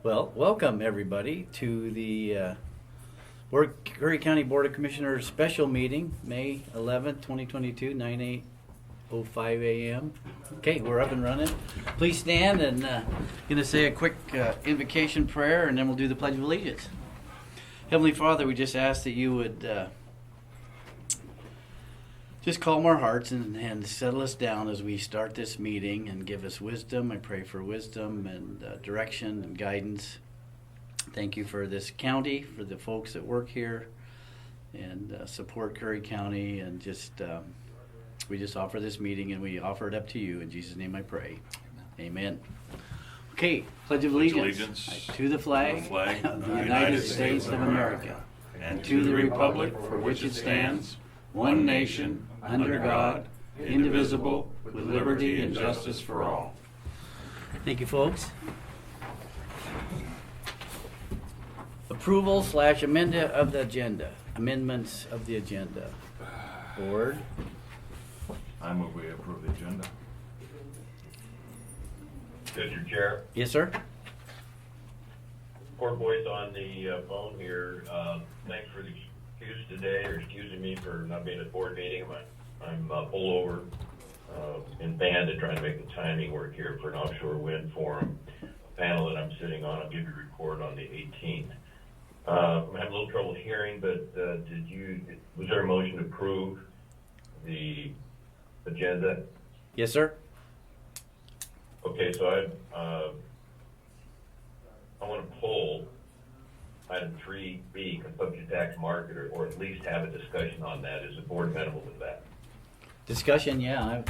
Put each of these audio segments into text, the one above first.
Well, welcome everybody to the Curry County Board of Commissioners special meeting, May 11th, 2022, 9:05 a.m. Okay, we're up and running. Please stand and gonna say a quick invocation prayer, and then we'll do the Pledge of Allegiance. Heavenly Father, we just ask that you would just calm our hearts and settle us down as we start this meeting and give us wisdom. I pray for wisdom and direction and guidance. Thank you for this county, for the folks that work here and support Curry County, and just we just offer this meeting and we offer it up to you. In Jesus' name I pray. Amen. Okay, Pledge of Allegiance. To the flag of the United States of America and to the republic for which it stands, one nation, under God, indivisible, with liberty and justice for all. Thank you, folks. Approval / amendment of the agenda. Amendments of the agenda. Board. I move we approve the agenda. Mr. Chair, Yes, sir. poor boy's on the phone here. Thanks for the excuse today, or excusing me for not being at the board meeting. I'm pulled over in Bandit trying to make the timing work here for an offshore wind forum panel that I'm sitting on. I'll give you a report on the 18th. I'm having a little trouble hearing, but was there a motion to approve the agenda? Yes, sir. Okay, so I want to pull item 3B, consumption tax market, or at least have a discussion on that. Is the board amenable to that? Discussion, yeah.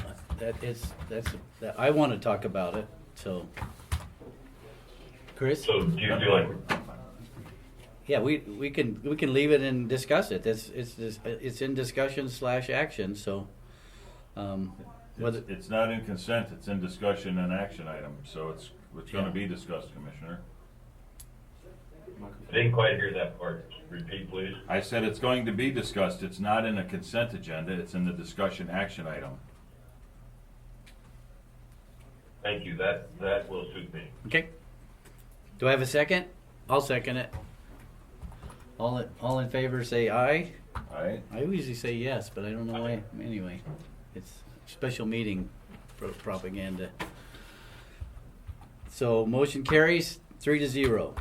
I want to talk about it. So, Chris. So do you feel like? Yeah, we can leave it and discuss it. It's in discussion / action. So, whether It's not in consent, it's in discussion and action item, so it's going to be discussed, Commissioner. I didn't quite hear that part. Repeat, please. I said it's going to be discussed, it's not in a consent agenda, it's in the discussion action item. Thank you. That will suit me. okay. Do I have a second? I'll second it. All in favor, say aye. Aye? I usually say yes, but I don't know why. Anyway, it's special meeting propaganda. So motion carries 3-0.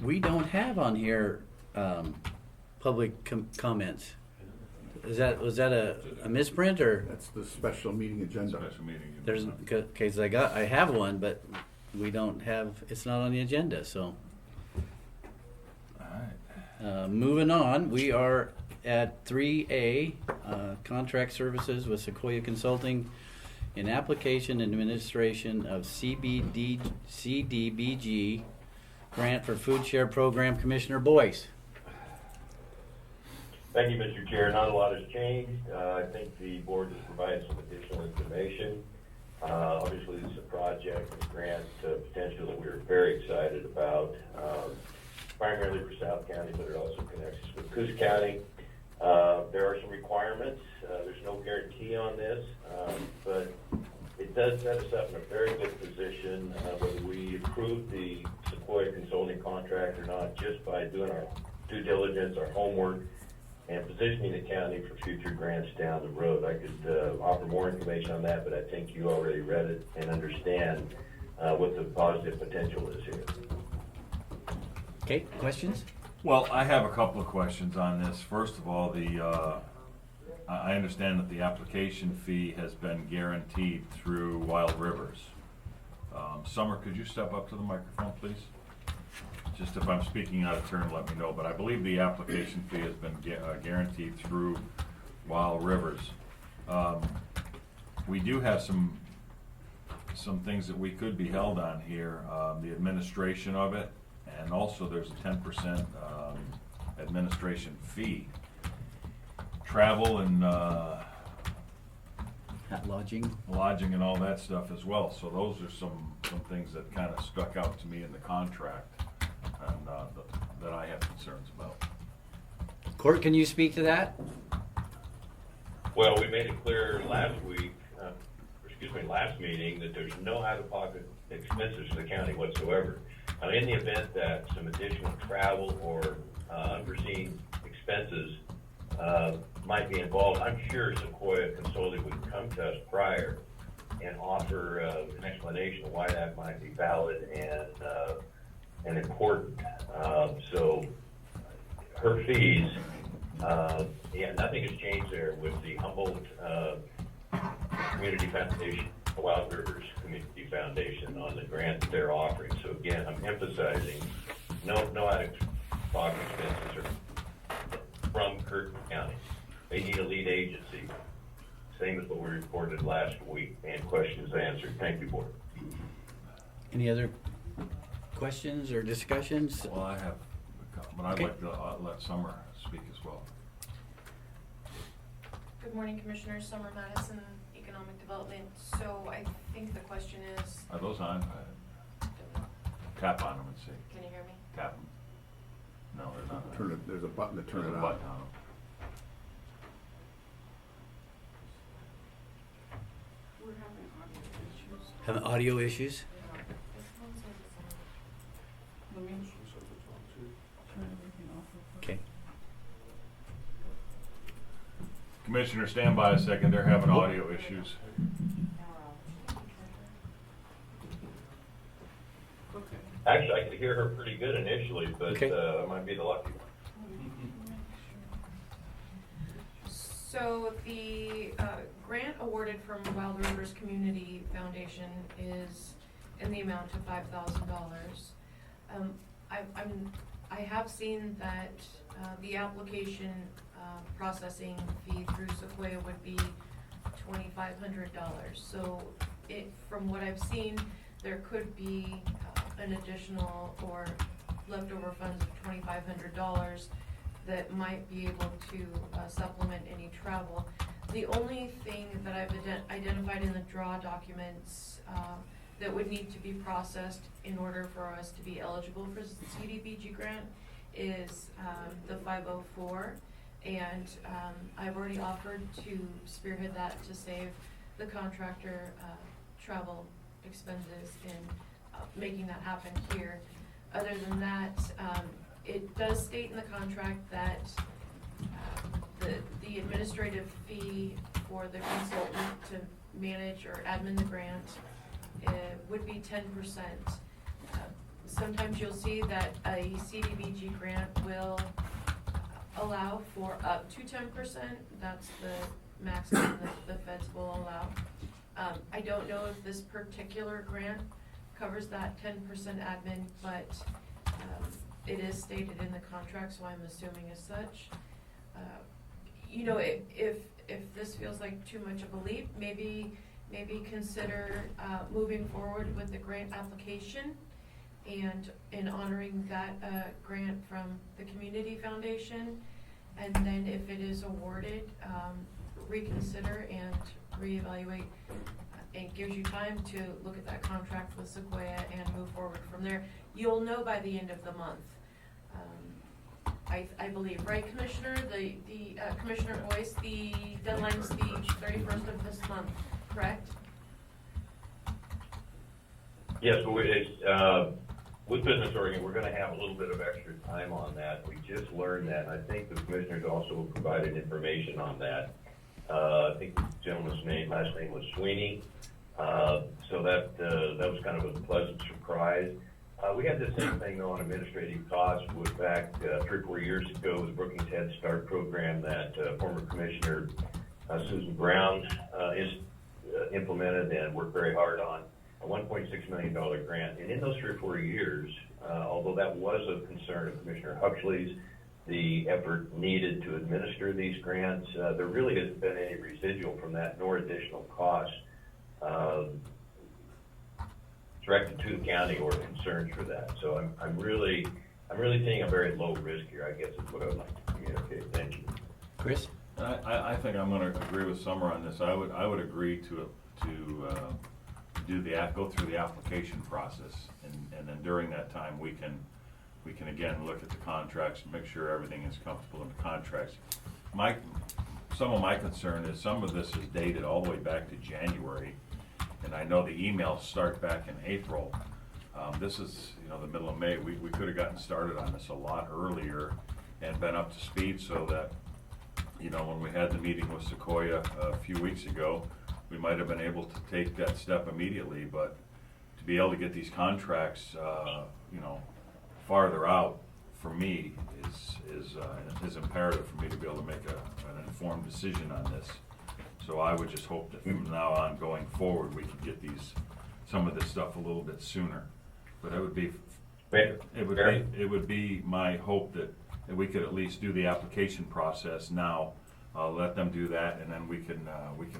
We don't have on here public comments. Was that a misprint, or That's the special meeting agenda. Special meeting. there's because I have one, but we don't have. It's not on the agenda. So Alright. moving on, we are at 3A, contract services with Sequoia Consulting in application and administration of CDBG grant for food share program. Commissioner Boyce. Thank you, Mr. Chair. Not a lot has changed. I think the board has provided some additional information. Obviously, this is a project, a grant potential that we're very excited about, primarily for South County, but it also connects us with Coos County. There are some requirements. There's no guarantee on this, but it does set us up in a very good position, whether we approve the Sequoia Consulting contract or not, just by doing our due diligence, our homework, and positioning the county for future grants down the road. I could offer more information on that, but I think you already read it and understand what the positive potential is here. Okay, questions? Well, I have a couple of questions on this. First of all, I understand that the application fee has been guaranteed through Wild Rivers. Summer, could you step up to the microphone, please? Just if I'm speaking out of turn, let me know, but I believe the application fee has been guaranteed through Wild Rivers. We do have some things that we could be held on here, the administration of it, and also there's a 10% administration fee. Travel and lodging and all that stuff as well. So those are some things that kind of stuck out to me in the contract and that I have concerns about. Court, can you speak to that? Well, we made it clear last meeting that there's no out-of-pocket expenses to the county whatsoever. Now, in the event that some additional travel or unforeseen expenses might be involved, I'm sure Sequoia Consulting would come to us prior and offer an explanation of why that might be valid and important. So her fees, nothing has changed there with the Humboldt Community Foundation, the Wild Rivers Community Foundation on the grant that they're offering. So again, I'm emphasizing no out-of-pocket expenses are from Curry County. They need a lead agency. Same as what we reported last week, and questions answered. Thank you, Board. Any other questions or discussions? Well, I have, but I'd Okay. like to let Summer speak as well. Good morning, Commissioners. Summer Madison, Economic Development. So I think the question is, Are those on? Tap on them and see. can you hear me? Tap them. No, they're not. Turn it, there's a button to turn There's it a on. button on them. Have audio issues? Okay. Commissioner, stand by a second. They're having audio issues. Actually, I could hear her pretty good initially, but Okay. I might be the lucky one. So the grant awarded from Wild Rivers Community Foundation is in the amount of $5,000. I have seen that the application processing fee through Sequoia would be $2,500. So from what I've seen, there could be an additional or leftover funds of $2,500 that might be able to supplement any travel. The only thing that I've identified in the draw documents that would need to be processed in order for us to be eligible for the CDBG grant is the 504. And I've already offered to spearhead that to save the contractor travel expenses in making that happen here. Other than that, it does state in the contract that the administrative fee for the consultant to manage or admin the grant would be 10%. Sometimes you'll see that a CDBG grant will allow for up to 10%. That's the maximum that the feds will allow. I don't know if this particular grant covers that 10% admin, but it is stated in the contract, so I'm assuming as such. You know, if this feels like too much of a leap, maybe consider moving forward with the grant application and in honoring that grant from the Community Foundation. And then if it is awarded, reconsider and reevaluate. It gives you time to look at that contract with Sequoia and move forward from there. You'll know by the end of the month. I believe, right, Commissioner? The Commissioner Boyce, the deadline's the 31st of this month, correct? Yes, but with Business Oregon, we're gonna have a little bit of extra time on that. We just learned that, and I think the commissioners also provided information on that. I think the gentleman's last name was Sweeney. So that was kind of a pleasant surprise. We had the same thing though on administrative costs with back 3 or 4 years ago, the Brookings Head Start program that former Commissioner Susan Brown is implemented and worked very hard on, a $1.6 million grant. And in those 3 or 4 years, although that was a concern of Commissioner Huxley's, the effort needed to administer these grants, there really hasn't been any residual from that nor additional costs directed to the county or concerns for that. So I'm really seeing a very low risk here, I guess is what I would like to communicate. Thank you. Chris? I think I'm going to agree with Summer on this. I would agree to go through the application process, and then during that time we can again look at the contracts and make sure everything is comfortable in the contracts. Some of my concern is some of this is dated all the way back to January, and I know the emails start back in April. This is, the middle of May. We could have gotten started on this a lot earlier and been up to speed so that, when we had the meeting with Sequoia a few weeks ago, we might have been able to take that step immediately, but to be able to get these contracts, farther out, for me, is imperative for me to be able to make an informed decision on this. So I would just hope that from now on going forward, we can get some of this stuff a little bit sooner. But it would be my hope that we could at least do the application process now, let them do that, and then we can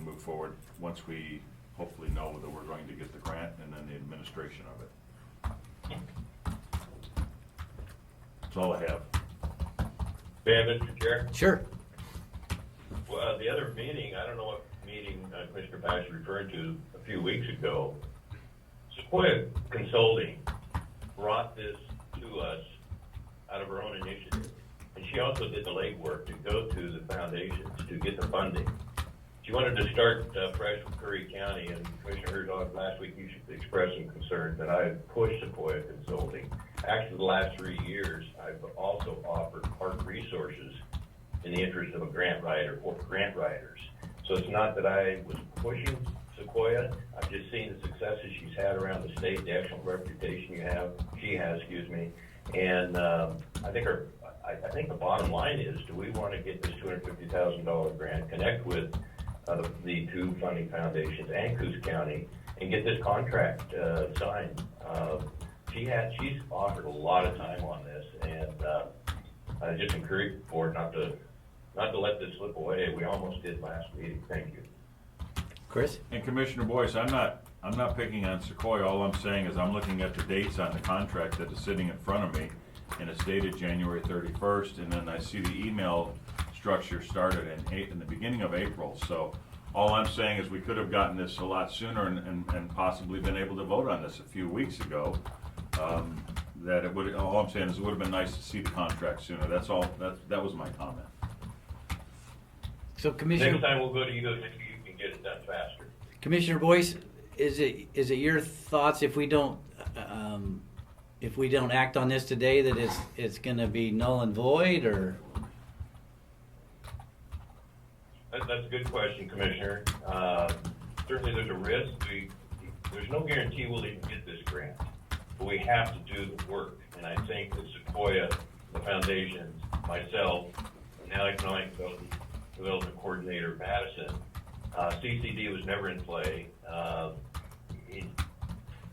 move forward once we hopefully know that we're going to get the grant and then the administration of it. That's all I have. Mr. Chair? Sure. Well, the other meeting, I don't know what meeting Commissioner Pash referred to a few weeks ago. Sequoia Consulting brought this to us out of her own initiative. And she also did the legwork to go to the foundations to get the funding. She wanted to start fresh with Curry County, and Commissioner Herzog, last week you should express some concern that I pushed Sequoia Consulting. Actually, the last 3 years, I've also offered park resources in the interest of a grant writer or grant writers. So it's not that I was pushing Sequoia. I've just seen the successes she's had around the state, the excellent reputation she has, and I think the bottom line is, do we want to get this $250,000 grant, connect with the two funding foundations and Coos County, and get this contract signed? She's offered a lot of time on this, and I just encourage the board not to let this slip away. We almost did last meeting. Thank you. Chris? And Commissioner Boyce, I'm not picking on Sequoia. All I'm saying is I'm looking at the dates on the contract that is sitting in front of me, and it's dated January 31st, and then I see the email structure started in the beginning of April. So all I'm saying is we could have gotten this a lot sooner and possibly been able to vote on this a few weeks ago. All I'm saying is it would have been nice to see the contract sooner. That's all. That was my comment. So Commissioner. Next time we'll go to you if you can get it done faster. Commissioner Boyce, is it your thoughts if we don't act on this today that it's going to be null and void, or? That's a good question, Commissioner. Certainly there's a risk. There's no guarantee we'll even get this grant, but we have to do the work. And I think that Sequoia, the foundation, myself, and now Economic Development Coordinator Madison, CCD was never in play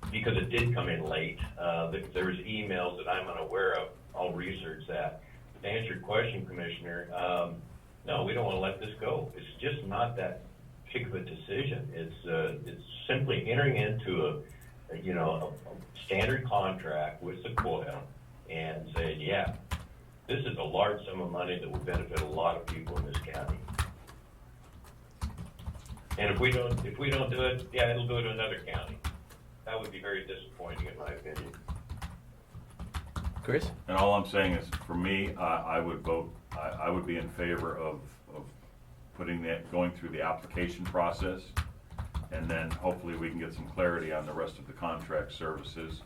because it did come in late. There was emails that I'm unaware of. I'll research that. To answer your question, Commissioner, no, we don't want to let this go. It's just not that big of a decision. It's simply entering into a standard contract with Sequoia and saying, yeah, this is a large sum of money that will benefit a lot of people in this county. And if we don't do it, yeah, it'll go to another county. That would be very disappointing, in my opinion. Chris? And all I'm saying is, for me, I would vote. I would be in favor of going through the application process, and then hopefully we can get some clarity on the rest of the contract services.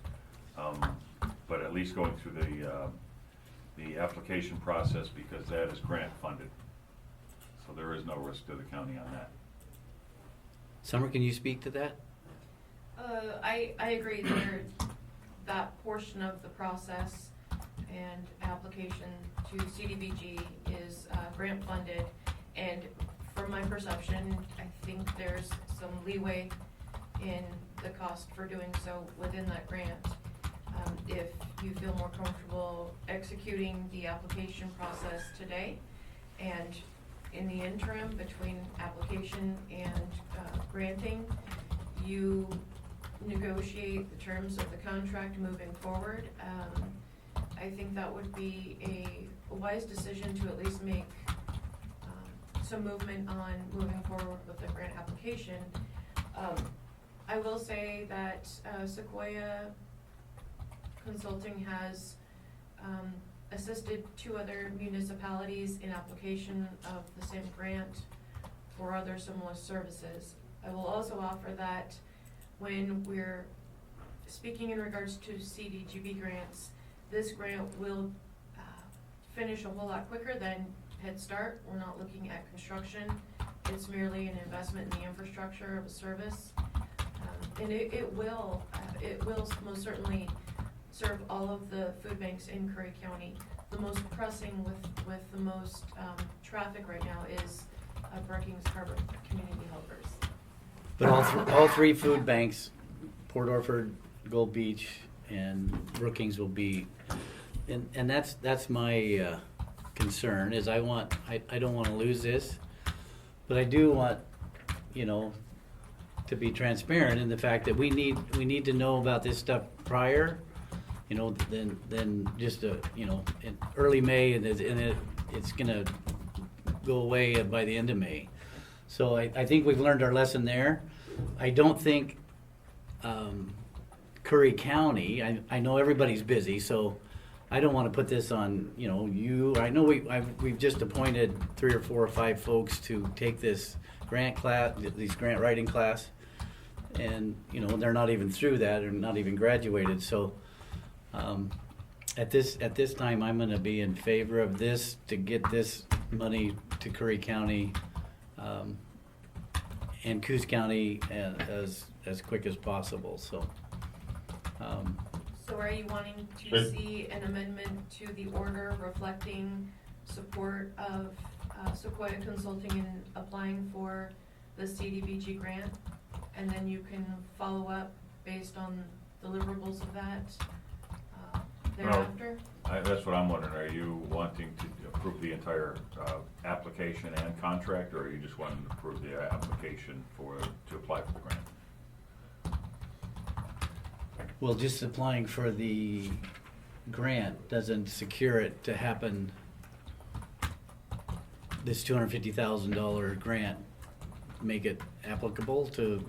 But at least going through the application process, because that is grant funded, so there is no risk to the county on that. Summer, can you speak to that? I agree that portion of the process and application to CDBG is grant funded, and from my perception, I think there's some leeway in the cost for doing so within that grant. If you feel more comfortable executing the application process today, and in the interim between application and granting, you negotiate the terms of the contract moving forward. I think that would be a wise decision to at least make some movement on moving forward with the grant application. I will say that Sequoia Consulting has assisted 2 other municipalities in application of the same grant for other similar services. I will also offer that when we're speaking in regards to CDGB grants, this grant will finish a whole lot quicker than Head Start. We're not looking at construction. It's merely an investment in the infrastructure of a service. And it will most certainly serve all of the food banks in Curry County. The most pressing with the most traffic right now is Brookings Harbor Community Helpers. But all three food banks, Port Orford, Gold Beach, and Brookings will be, and that's my concern, is I don't want to lose this, but I do want, to be transparent in the fact that we need to know about this stuff prior, than just in early May, and it's gonna go away by the end of May. So I think we've learned our lesson there. I don't think Curry County, I know everybody's busy, so I don't want to put this on, you. I know we've just appointed 3 or 4 or 5 folks to take this grant class, these grant writing class, and they're not even through that, or not even graduated. So at this time, I'm going to be in favor of this, to get this money to Curry County and Coos County as quick as possible. So. So are you wanting to see an amendment to the order reflecting support of Sequoia Consulting in applying for the CDBG grant? And then you can follow up based on deliverables of that thereafter? That's what I'm wondering. Are you wanting to approve the entire application and contract, or are you just wanting to approve the application to apply for the grant? Well, just applying for the grant doesn't secure it to happen. This $250,000 grant make it applicable to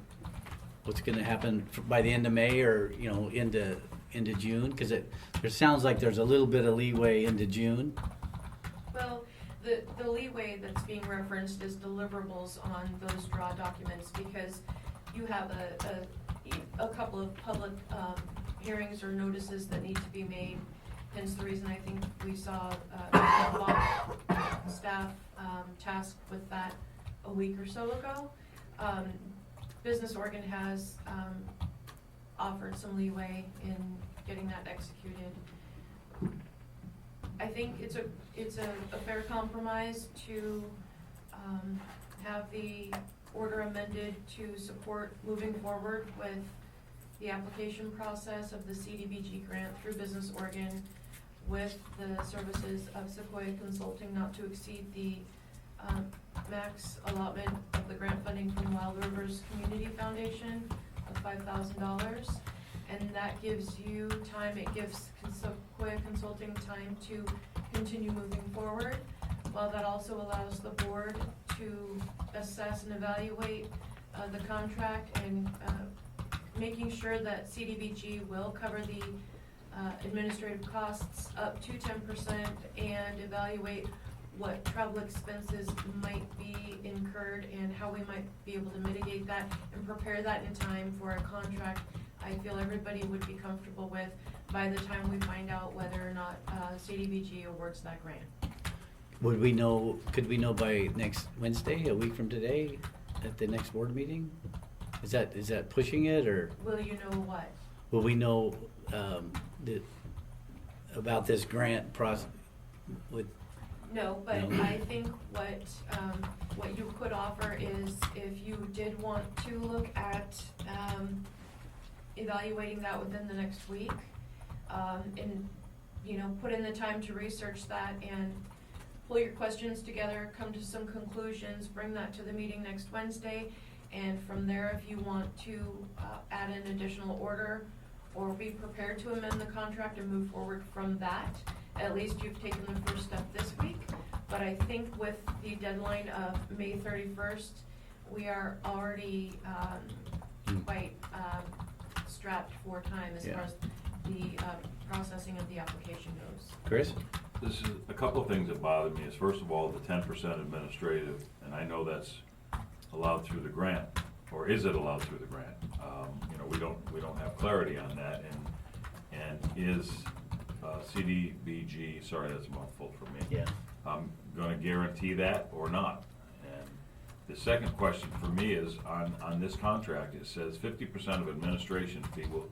what's going to happen by the end of May, or into June, because it sounds like there's a little bit of leeway into June. Well, the leeway that's being referenced is deliverables on those draw documents, because you have a couple of public hearings or notices that need to be made. Hence the reason I think we saw staff tasked with that a week or so ago. Business Oregon has offered some leeway in getting that executed. I think it's a fair compromise to have the order amended to support moving forward with the application process of the CDBG grant through Business Oregon with the services of Sequoia Consulting, not to exceed the max allotment of the grant funding from Wild Rivers Community Foundation of $5,000. And that gives you time, it gives Sequoia Consulting time to continue moving forward, while that also allows the board to assess and evaluate the contract, and making sure that CDBG will cover the administrative costs up to 10%, and evaluate what travel expenses might be incurred and how we might be able to mitigate that and prepare that in time for a contract I feel everybody would be comfortable with by the time we find out whether or not CDBG awards that grant. Could we know by next Wednesday, a week from today, at the next board meeting? Is that pushing it, or? Will you know what? Will we know about this grant process with? No, but No. I think what you could offer is, if you did want to look at evaluating that within the next week, and put in the time to research that and pull your questions together, come to some conclusions, bring that to the meeting next Wednesday, and from there, if you want to add an additional order or be prepared to amend the contract and move forward from that, at least you've taken the first step this week. But I think with the deadline of May 31st, we are already quite strapped for time as far as the processing of the application goes. Chris? This is a couple of things that bother me. Is first of all, the 10% administrative, and I know that's allowed through the grant, or is it allowed through the grant? we don't have clarity on that, and is CDBG, sorry, that's a mouthful for me. Yeah. Gonna guarantee that or not? And the second question for me is, on this contract, it says 50% of administration fee will,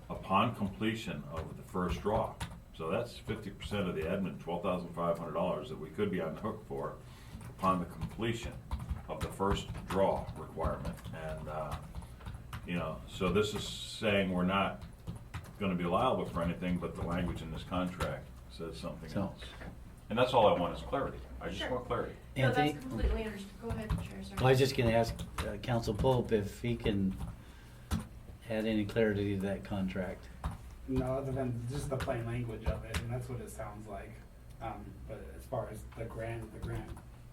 upon completion of the first draw. So that's 50% of the admin, $12,500 that we could be on the hook for upon the completion of the first draw requirement. And, so this is saying we're not gonna be liable for anything, but the language in this contract says something So- else. And that's all I want is clarity. I just Sure. want clarity. No, that's Anthony? completely understood. Go ahead, Chair, sorry. Well, I was just gonna ask Council Pope if he can add any clarity to that contract. No, other than just the plain language of it, and that's what it sounds like. But as far as the grant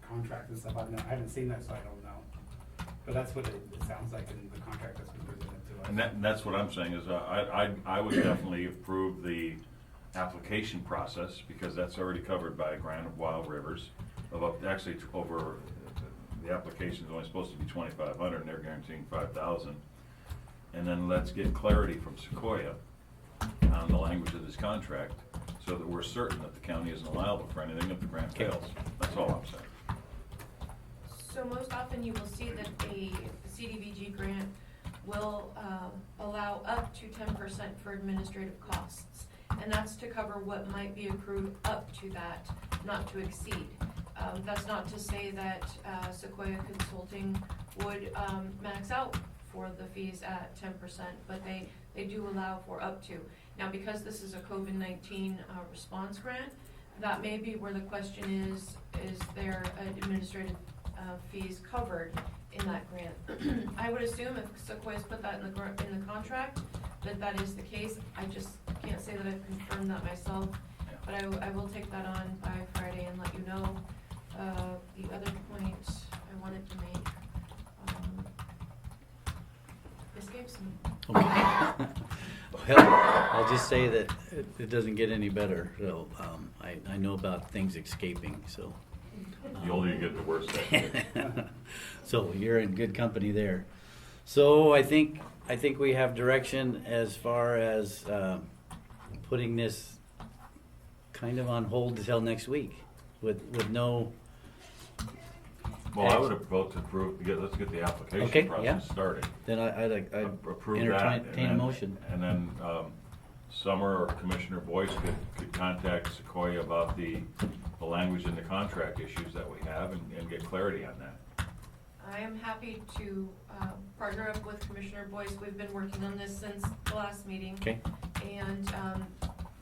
contract and stuff, I haven't seen that, so I don't know. But that's what it sounds like in the contract that's been presented to us. And that's what I'm saying is, I would definitely approve the application process, because that's already covered by a grant of Wild Rivers, actually over, the application is only supposed to be 2,500, and they're guaranteeing 5,000. And then let's get clarity from Sequoia on the language of this contract, so that we're certain that the county isn't liable for anything if the grant Okay. fails. That's all I'm saying. So most often you will see that a CDBG grant will allow up to 10% for administrative costs. And that's to cover what might be accrued up to that, not to exceed. That's not to say that Sequoia Consulting would max out for the fees at 10%, but they do allow for up to. Now, because this is a COVID-19 response grant, that may be where the question is there administrative fees covered in that grant? I would assume if Sequoia's put that in the contract, that is the case. I just can't say that I've confirmed that myself, but I will take that on by Friday and let you know. The other point I wanted to make, escapes me. Okay. Well, I'll just say that it doesn't get any better, so, I know about things escaping, so. The older you get, the worse that gets. So you're in good company there. So I think we have direction as far as putting this kind of on hold until next week with no. Well, I would vote to approve, let's get the Okay, application yeah. process started. Then I'd Approve that, entertain a motion. And then Summer or Commissioner Boyce could contact Sequoia about the language in the contract issues that we have and get clarity on that. I am happy to partner up with Commissioner Boyce. We've been working on this since the last meeting. Okay. And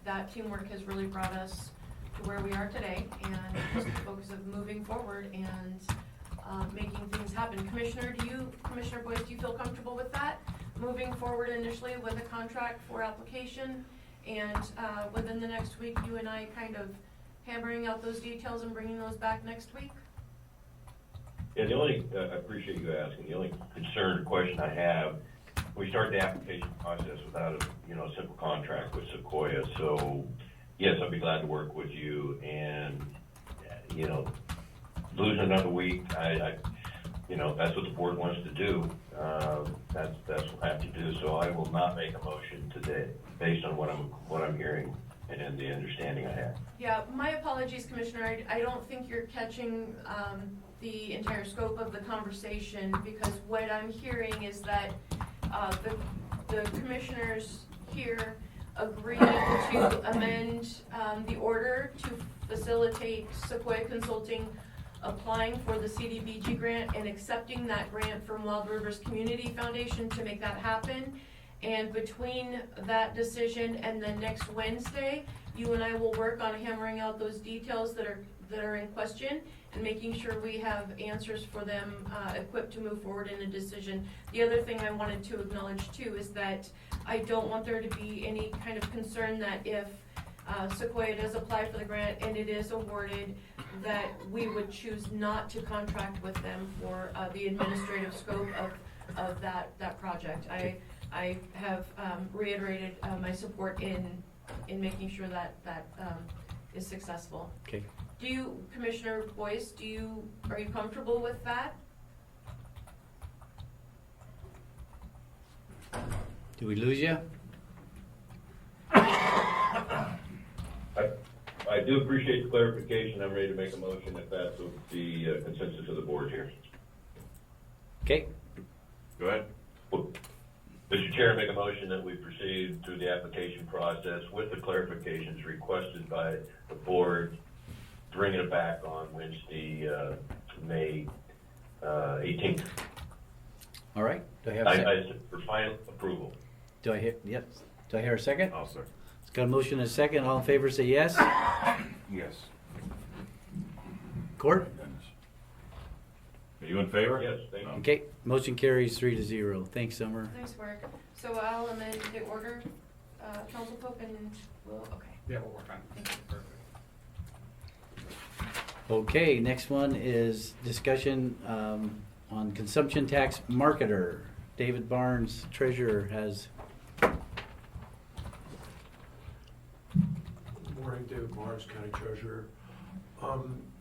that teamwork has really brought us to where we are today, and just the focus of moving forward and making things happen. Commissioner Boyce, do you feel comfortable with that? Moving forward initially with a contract for application, and within the next week, you and I kind of hammering out those details and bringing those back next week? Yeah, the only, I appreciate you asking, the only concern or question I have, we start the application process without a simple contract with Sequoia, so yes, I'd be glad to work with you, and, losing another week, that's what the board wants to do. That's what I have to do, so I will not make a motion today, based on what I'm hearing and the understanding I have. Yeah, my apologies, Commissioner. I don't think you're catching the entire scope of the conversation, because what I'm hearing is that the commissioners here agreed to amend the order to facilitate Sequoia Consulting applying for the CDBG grant and accepting that grant from Wild Rivers Community Foundation to make that happen. And between that decision and then next Wednesday, you and I will work on hammering out those details that are in question and making sure we have answers for them equipped to move forward in a decision. The other thing I wanted to acknowledge too is that I don't want there to be any kind of concern that if Sequoia does apply for the grant and it is awarded, that we would choose not to contract with them for the administrative scope of that project. I have reiterated my support in making sure that is successful. Okay. Commissioner Boyce, are you comfortable with that? Do we lose you? I do appreciate the clarification. I'm ready to make a motion if that's the consensus of the board here. Okay, Go ahead. Mr. Chair, make a motion that we proceed through the application process with the clarifications requested by the board, bringing it back on Wednesday, May 18th. all right. Do I have a second? For final approval. Do I hear, yep. Do I hear a second? I'll second. It's got a motion and a second. All in favor say yes. Yes. Court? Are you in favor? Yes, thank you. Okay, motion carries 3-0. Thanks, Summer. Nice work. So I'll amend the order, Council Pope, and we'll, okay. Yeah, we'll work on it. Thank you. Perfect. Okay, next one is discussion on consumption tax marketer. David Barnes, treasurer, has. Morning, David Barnes, County Treasurer.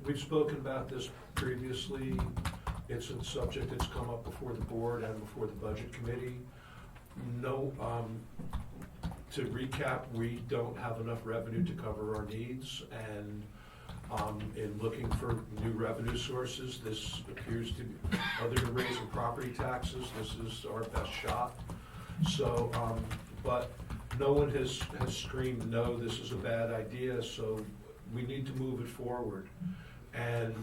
We've spoken about this previously. It's a subject that's come up before the board and before the Budget Committee. No, to recap, we don't have enough revenue to cover our needs, and in looking for new revenue sources, this appears to be, other than raising property taxes, this is our best shot. So, but no one has screamed, no, this is a bad idea, so we need to move it forward. And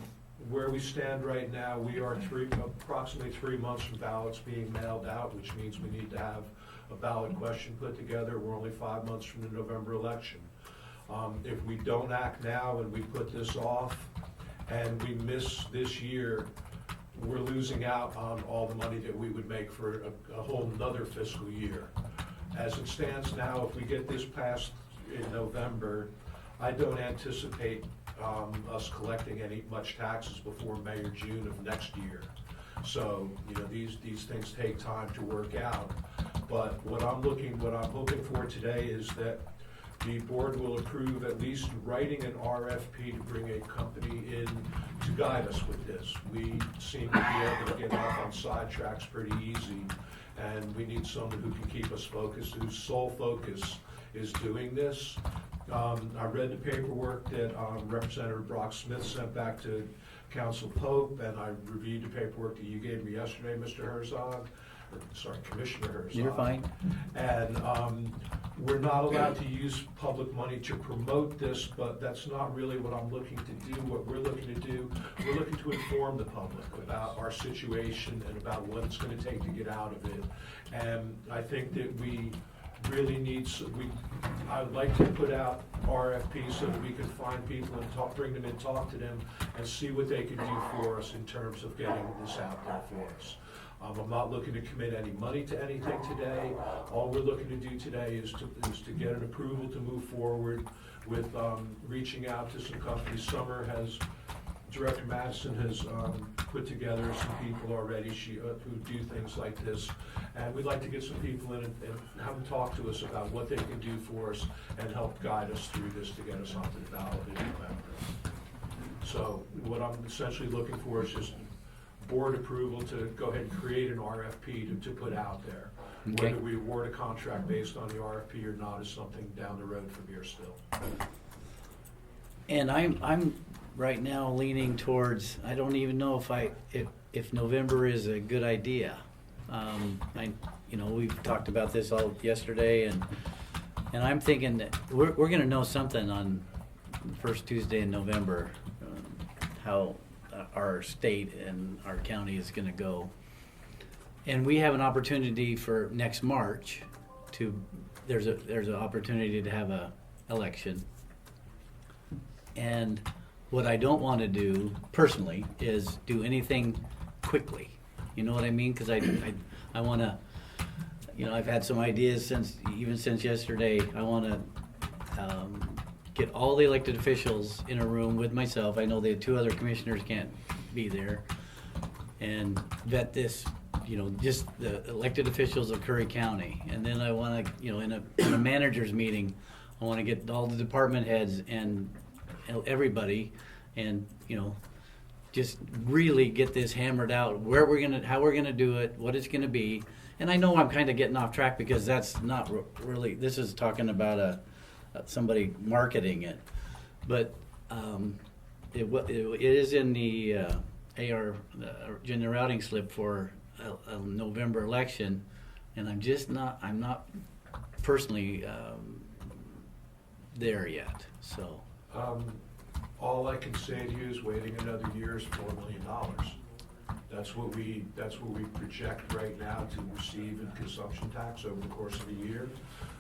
where we stand right now, we are approximately 3 months from ballots being mailed out, which means we need to have a ballot question put together. We're only 5 months from the November election. If we don't act now and we put this off and we miss this year, we're losing out on all the money that we would make for a whole nother fiscal year. As it stands now, if we get this passed in November, I don't anticipate us collecting much taxes before May or June of next year. So, you know, these things take time to work out. But what I'm hoping for today is that the board will approve at least writing an RFP to bring a company in to guide us with this. We seem to be able to get off on sidetracks pretty easy, and we need someone who can keep us focused, whose sole focus is doing this. I read the paperwork that Representative Brock Smith sent back to Council Pope, and I reviewed the paperwork that you gave me yesterday, Mr. Herzog. Sorry, Commissioner Herzog. You're fine. And we're not allowed to use public money to promote this, but that's not really what I'm looking to do. What we're looking to do, we're looking to inform the public about our situation and about what it's going to take to get out of it. And I think that we really need, I'd like to put out RFPs so that we can find people and bring them in, talk to them, and see what they can do for us in terms of getting this out there for us. I'm not looking to commit any money to anything today. All we're looking to do today is to get an approval to move forward with reaching out to some companies. Director Madison has put together some people already who do things like this. And we'd like to get some people in and have them talk to us about what they can do for us and help guide us through this to get us onto the ballot in November. So what I'm essentially looking for is just board approval to go ahead and create an RFP to put out there. Okay. Whether we award a contract based on the RFP or not is something down the road from here still. And I'm right now leaning towards, I don't even know if November is a good idea. We've talked about this all yesterday, and I'm thinking that we're going to know something on the first Tuesday in November, how our state and our county is going to go. And we have an opportunity for next March there's an opportunity to have a election. And what I don't want to do personally is do anything quickly. You know what I mean? Because I want to, I've had some ideas since yesterday. I want to get all the elected officials in a room with myself. I know the 2 other commissioners can't be there, and vet this, just the elected officials of Curry County. And then I want to, in a manager's meeting, I want to get all the department heads and everybody, and just really get this hammered out, how we're gonna do it, what it's gonna be, and I know I'm kind of getting off track because that's not really, this is talking about somebody marketing it. But it is in the AR, agenda routing slip for a November election, and I'm not personally there yet, so. All I can say to you is waiting another year is $4 million. That's what we project right now to receive in consumption tax over the course of a year.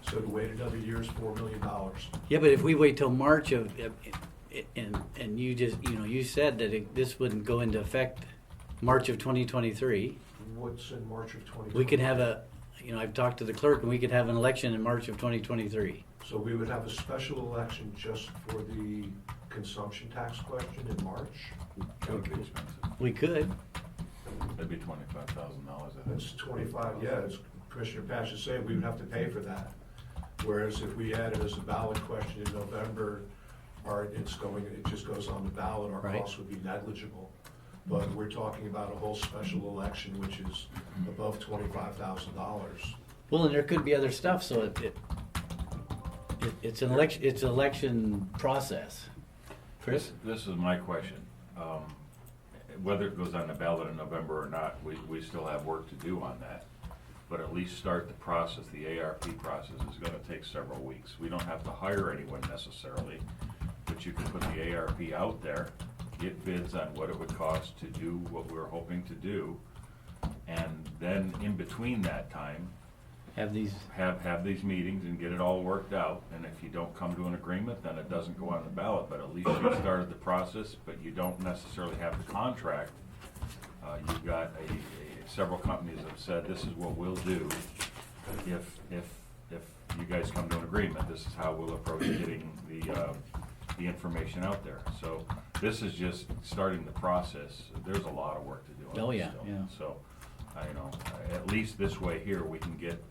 So to wait another year is $4 million. Yeah, but if we wait till March and you just, you said that this wouldn't go into effect March of 2023. What's in March of 2020? We could have I've talked to the clerk, and we could have an election in March of 2023. So we would have a special election just for the consumption tax question in March? That would be expensive. We could. That'd be $25,000, I think. That's 25, yeah, as Commissioner Pash is saying, we would have to pay for that. Whereas if we add it as a ballot question in November, it just goes on the ballot, our Right. costs would be negligible. But we're talking about a whole special election, which is above $25,000. Well, and there could be other stuff, so it's an election process. Chris? This is my question. Whether it goes on the ballot in November or not, we still have work to do on that. But at least start the process. The ARP process is gonna take several weeks. We don't have to hire anyone necessarily, but you can put the ARP out there, get bids on what it would cost to do what we're hoping to do, and then in between that time, Have these, have these meetings and get it all worked out. And if you don't come to an agreement, then it doesn't go on the ballot, but at least you started the process, but you don't necessarily have the contract. You've got several companies that have said, this is what we'll do if you guys come to an agreement. This is how we'll approach getting the information out there. So this is just starting the process. There's a lot of work to do on this Oh, yeah, still. yeah. So, at least this way here, we can get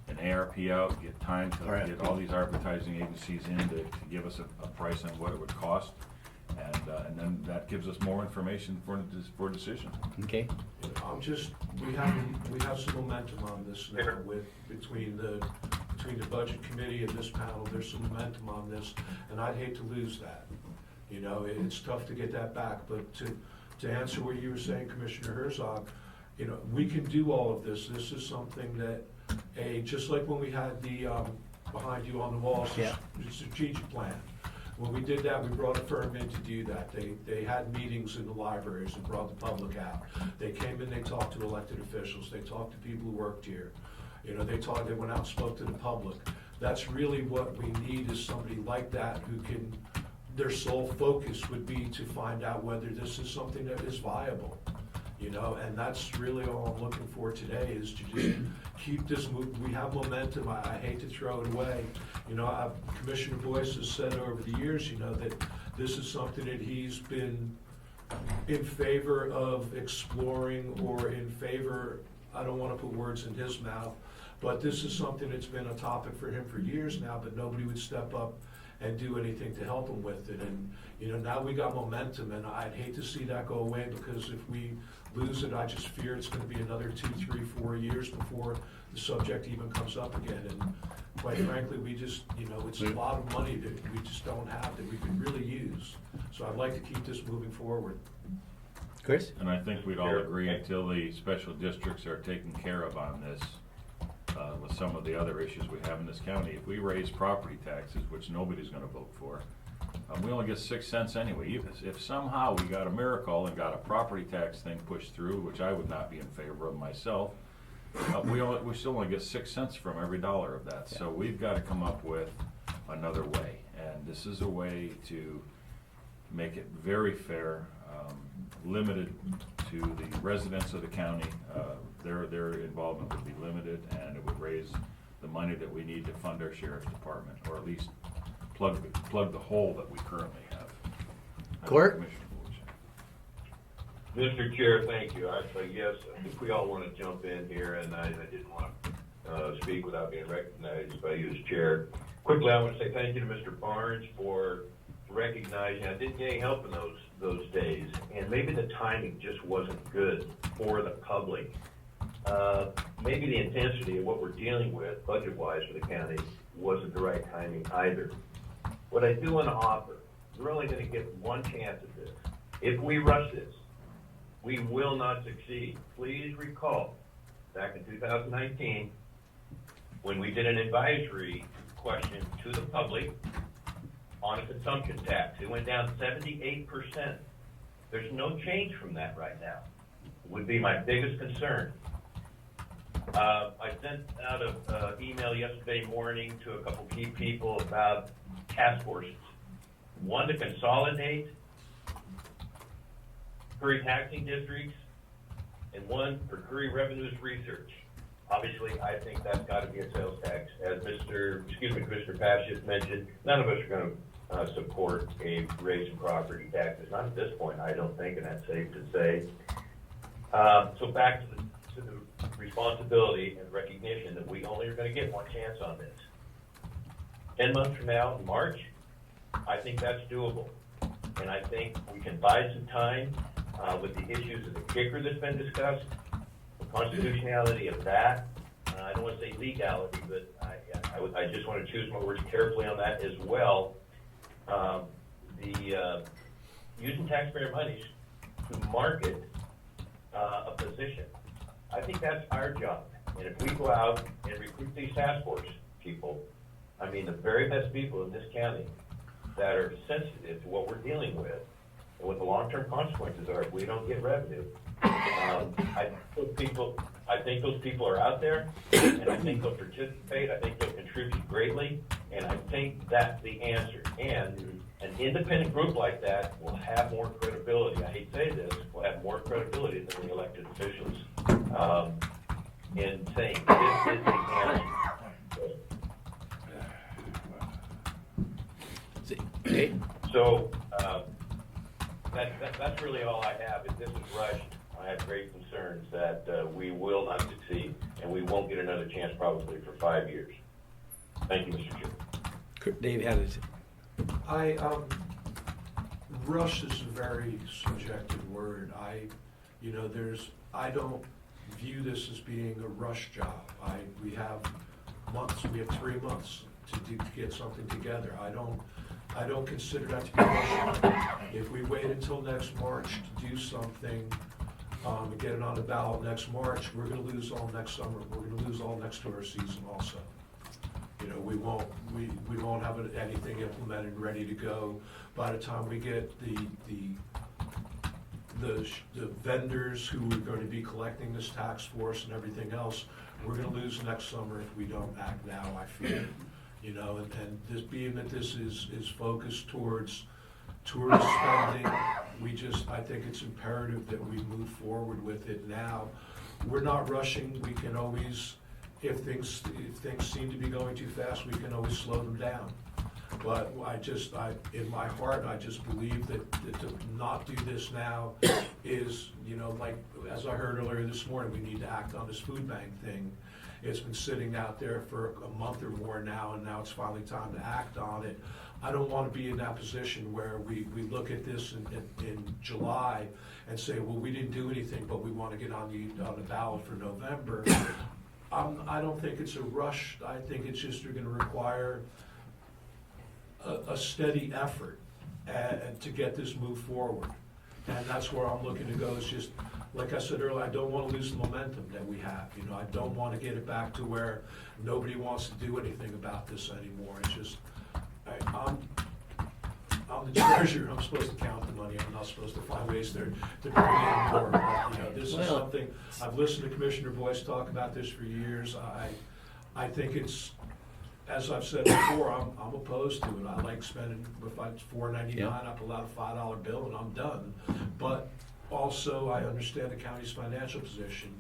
an ARP out, get time to RFP. get all these advertising agencies in to give us a price on what it would cost. And then that gives us more information for decision. okay? We have some momentum on this now between the budget committee and this panel. There's some momentum on this, and I'd hate to lose that. It's tough to get that back, but to answer what you were saying, Commissioner Herzog, we can do all of this. This is something that, just like when we had the, behind you on the wall, Yeah. strategic plan. When we did that, we brought a firm in to do that. They had meetings in the libraries and brought the public out. They came in, they talked to elected officials, they talked to people who worked here. They went out and spoke to the public. That's really what we need, is somebody like that who can, their sole focus would be to find out whether this is something that is viable. And that's really all I'm looking for today, is to just keep this move. We have momentum. I hate to throw it away. Commissioner Boyce has said over the years, that this is something that he's been in favor of exploring, or in favor, I don't want to put words in his mouth, but this is something that's been a topic for him for years now, but nobody would step up and do anything to help him with it. And, now we got momentum, and I'd hate to see that go away, because if we lose it, I just fear it's going to be another 2, 3, 4 years before the subject even comes up again. And quite frankly, we just, it's a lot of money that we just don't have that we could really use. So I'd like to keep this moving forward. Chris? And I think we'd all agree, until the special districts are taken care of on this, with some of the other issues we have in this county, if we raise property taxes, which nobody's gonna vote for, we only get 6 cents anyway. If somehow we got a miracle and got a property tax thing pushed through, which I would not be in favor of myself, we still only get 6 cents from every dollar of that. So we've got to come up with another way, and this is a way to make it very fair, limited to the residents of the county. Their involvement would be limited, and it would raise the money that we need to fund our sheriff's department, or at least plug the hole that we currently have. Court? Mr. Chair, thank you. I think we all want to jump in here, and I didn't want to speak without being recognized by you as chair. Quickly, I want to say thank you to Mr. Barnes for recognizing I didn't get any help in those days, and maybe the timing just wasn't good for the public. maybe the intensity of what we're dealing with budget-wise for the county wasn't the right timing either. What I do want to offer, we're only going to get one chance at this. If we rush this, we will not succeed. Please recall, back in 2019, when we did an advisory question to the public on a consumption tax, it went down 78%. There's no change from that right now. Would be my biggest concern. I sent out an email yesterday morning to a couple key people about task forces. One to consolidate Curry taxing districts, and one for Curry revenues research. Obviously, I think that's got to be a sales tax. As Commissioner Pash just mentioned, none of us are going to support a raise in property taxes. Not at this point, I don't think, and that's safe to say. So back to the responsibility and recognition that we only are going to get one chance on this. 10 months from now, in March, I think that's doable. And I think we can buy some time with the issues of the kicker that's been discussed, the constitutionality of that. I don't want to say legality, but I just want to choose my words carefully on that as well. Using taxpayer monies to market a position. I think that's our job. And if we go out and recruit these task force people, I mean the very best people in this county that are sensitive to what we're dealing with and what the long-term consequences are if we don't get revenue. I think those people are out there, and I think they'll participate. I think they'll contribute greatly, and I think that's the answer. And an independent group like that will have more credibility. I hate to say this, will have more credibility than the elected officials in saying this is the answer. Okay. So that's really all I have. If this is rushed, I have great concerns that we will not succeed, and we won't get another chance probably for 5 years. Thank you, Mr. Chair. Dave had it. Rush is a very subjective word. I don't view this as being a rush job. We have months, we have 3 months to get something together. I don't consider that to be rushing. If we wait until next March to do something, and get it on the ballot next March, we're gonna lose all next summer. We're gonna lose all next tourist season also. We won't have anything implemented and ready to go by the time we get the vendors who are going to be collecting this tax force and everything else. We're going to lose next summer if we don't act now, I fear. And this being that this is focused towards tourist spending, I think it's imperative that we move forward with it now. We're not rushing. We can always, if things seem to be going too fast, we can always slow them down. But in my heart, I just believe that to not do this now is, like, as I heard earlier this morning, we need to act on this food bank thing. It's been sitting out there for a month or more now, and now it's finally time to act on it. I don't want to be in that position where we look at this in July and say, well, we didn't do anything, but we want to get on the ballot for November. I don't think it's a rush. I think it's just going to require a steady effort to get this moved forward. And that's where I'm looking to go. It's just, like I said earlier, I don't want to lose the momentum that we have. I don't want to get it back to where nobody wants to do anything about this anymore. It's just, I'm the treasurer. I'm supposed to count the money. I'm not supposed to find ways to bring in more. But, this is something, I've listened to Commissioner Boyce talk about this for years. I think it's, as I've said before, I'm opposed to it. I like spending, if it's $4.99, I pull out a $5 bill and I'm done. But also, I understand the county's financial position,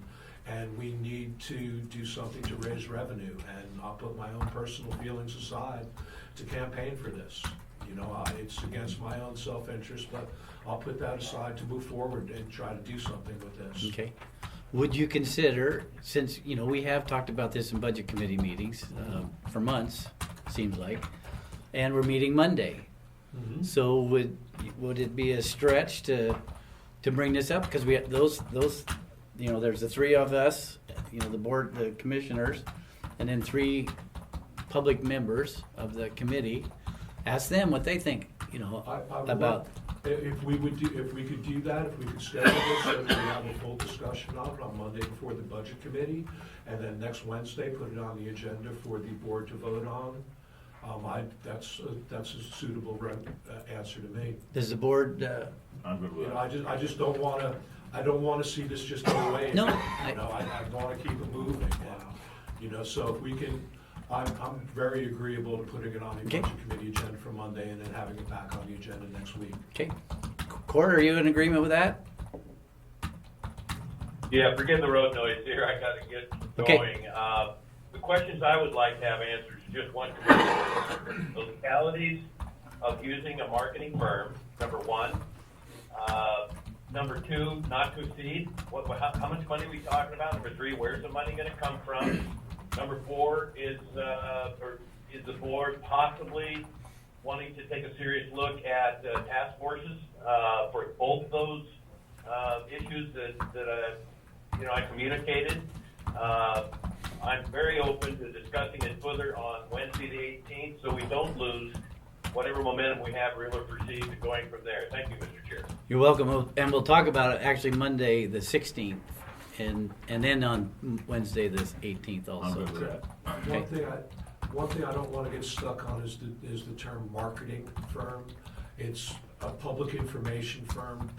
and we need to do something to raise revenue. And I'll put my own personal feelings aside to campaign for this. It's against my own self-interest, but I'll put that aside to move forward and try to do something with this. Okay. Would you consider, since, we have talked about this in budget committee meetings for months, seems like, and we're meeting Monday. Mm-hmm. So would it be a stretch to bring this up? Because we have those you know, there's the three of us, you know, the board, the commissioners, and then three public members of the committee. Ask them what they think, you know, I would about. If we could do that, if we could schedule this, so that we have a full discussion on it on Monday before the budget committee, and then next Wednesday, put it on the agenda for the board to vote on, that's a suitable answer to me. Does the board, I'm good with You know, that. I just don't wanna, I don't wanna see this just go away. No, You know, I wanna keep it moving, and, you know, so if we can, I'm very agreeable to putting it on the Okay. budget committee agenda for Monday and then having it back on the agenda next week. okay, Court, are you in agreement with that? Yeah, forgive the road noise here, I gotta get Okay. going. The questions I would like to have answered is just one, the legalities of using a marketing firm, number one. Number two, not to exceed, how much money are we talking about? Number three, where's the money gonna come from? Number four, is the board possibly wanting to take a serious look at task forces for both of those issues that I communicated? I'm very open to discussing it further on Wednesday the 18th, so we don't lose whatever momentum we have, real or perceived, and going from there. Thank you, Mr. Chair. You're welcome, and we'll talk about it actually Monday the 16th, and then on Wednesday the 18th I'm also. good with that. Okay. One thing I don't wanna get stuck on is the term marketing firm. It's a public information firm,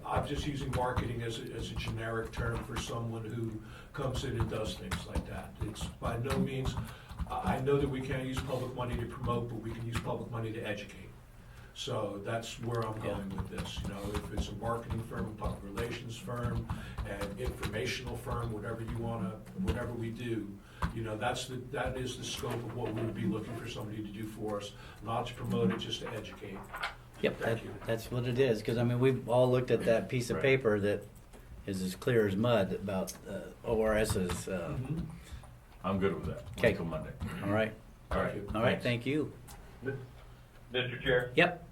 I'm just using marketing as a generic term for someone who comes in and does things like that. It's by no means, I know that we can't use public money to promote, but we can use public money to educate. So that's where I'm going with this, you know, if it's a marketing firm, a public relations firm, an informational firm, whatever we do, you know, that is the scope of what we would be looking for somebody to do for us, not to promote it, just to educate. Yep, Thank you. that's what it is, because I mean, we've all looked at that piece of Right. paper that is as clear as mud about ORS's, I'm good with that. Okay. Until Monday. all right, All right. all right, thanks. thank you. Mr. Chair? Yep,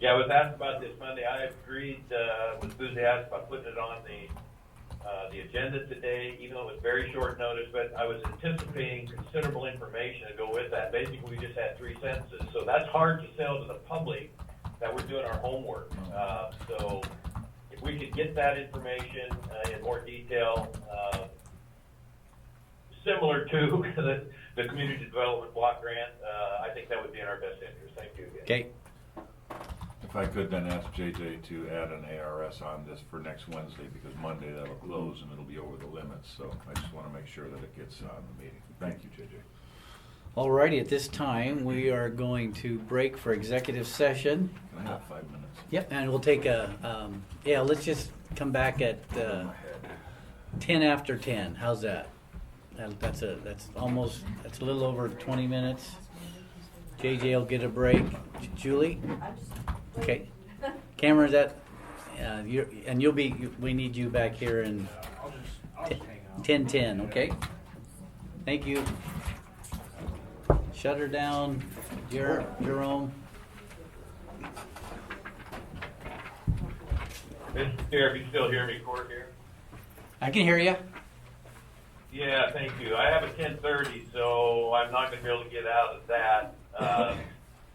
Yeah, I was asked about this Monday. I agreed, was enthusiastic about putting it on the agenda today, even though it was very short notice, but I was anticipating considerable information to go with that. Basically, we just had 3 sentences, so that's hard to sell to the public that we're doing our homework. So if we could get that information in more detail, similar to the community development block grant, I think that would be in our best interest. Thank you again. okay, If I could then ask JJ to add an ARS on this for next Wednesday, because Monday that'll close and it'll be over the limits, so I just wanna make sure that it gets on the meeting. Thank you, JJ. all righty, at this time, we are going to break for executive session. Can I have 5 minutes? Yep, and we'll take let's just come back at In my head. 10 after 10, how's that? That's a little over 20 minutes. JJ will get a break. Julie? Okay. Cameron, we need you back here in I'll just hang out. 10:10, okay? Thank you. Shut her down, Jerome. Mr. Chair, if you still hear me, Court here. I can hear you. Yeah, thank you. I have a 10:30, so I'm not gonna be able to get out of that.